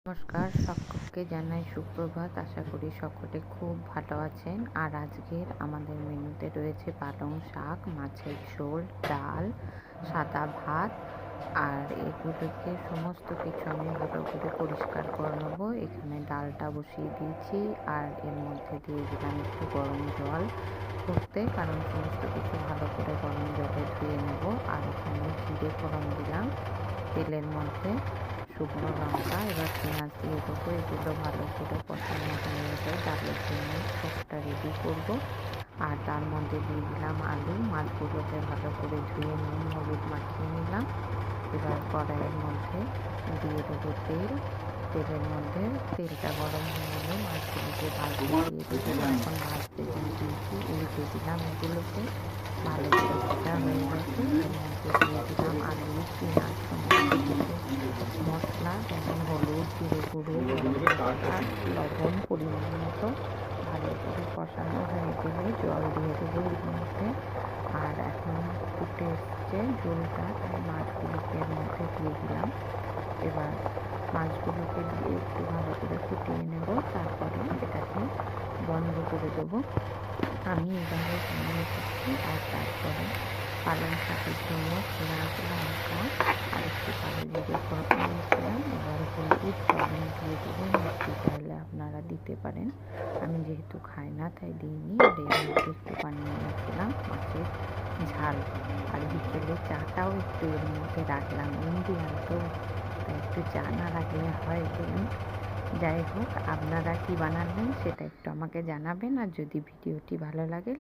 নমস্কার, সকলকে জানাই সুপ্রভাত। আশা করি সকলে খুব ভালো আছেন। আর আজকের আমাদের মেনুতে রয়েছে পালং শাক, মাছের ঝোল, ডাল, সাদা ভাত। আর এগুলোকে সমস্ত কিছু আমি ভালো করে পরিষ্কার করে নেবো। এখানে ডালটা বসিয়ে দিয়েছি আর এর মধ্যে দিয়ে দিলাম একটু গরম জল করতে, কারণ সমস্ত কিছু ভালো করে গরম জলে ধুয়ে নেব। আর এখানে জিরে ফোড়ন দিলাম তেলের মধ্যে, শুকনো লঙ্কা, এবার পেঁয়াজ দিয়ে দেবো। এগুলো ভালো করে কষানো হয়ে গেলে ডালের জন্য শাকটা রেডি করবো। আর তার মধ্যে দিয়ে দিলাম আলু, মাছগুলোকে ভালো করে ধুয়ে নুন হলুদ মাখিয়ে নিলাম। এবার কড়াইয়ের মধ্যে দিয়ে দেবো তেল। তেলের মধ্যে তেলটা গরম হয়ে গেলে মাছগুলোকে ভাজতে দিয়ে দেবো। এখন ভাজতে দিয়ে দিয়েছি, উল্টে দিলাম এগুলোকে। ভালো করে ভাজা হয়ে গেছে। এর মধ্যে দিয়ে দিলাম আলু, পেঁয়াজ, সমস্ত কিছু মশলা, যেমন হলুদ, জিরে গুঁড়ো, গরম মশলা, লবণ পরিমাণ মতো। ভালো করে কষানো হয়ে গেলে জল দিয়ে দেবো এর মধ্যে। আর এখন ফুটে এসছে ঝোলটা, তাই মাছগুলোকে এর মধ্যে দিয়ে দিলাম। এবার মাছগুলোকে দিয়ে একটু ভালো করে ফুটিয়ে নেব, তারপরে এটাকে বন্ধ করে দেবো। আমি এভাবে বানিয়ে থাকি। আর তারপরে পালং শাকের জন্য পেঁয়াজ, লঙ্কা আর একটু কালো জিরে ফোড়ন দিয়েছিলাম। এবার হলুদ লবণ দিয়ে দেবো, মিষ্টি চাইলে আপনারা দিতে পারেন। আমি যেহেতু খাই না তাই দিইনি। আর এর মধ্যে একটু বানিয়ে নিয়েছিলাম মাছের ঝাল। আর বিকেলে চাটাও একটু এর মধ্যে রাখলাম, ইন্ডিয়ান তো, তাই একটু চা না রাখলে হয় বলুন। যাই হোক, আপনারা কি বানাবেন সেটা একটু আমাকে জানাবেন। আর যদি ভিডিওটি ভালো লাগে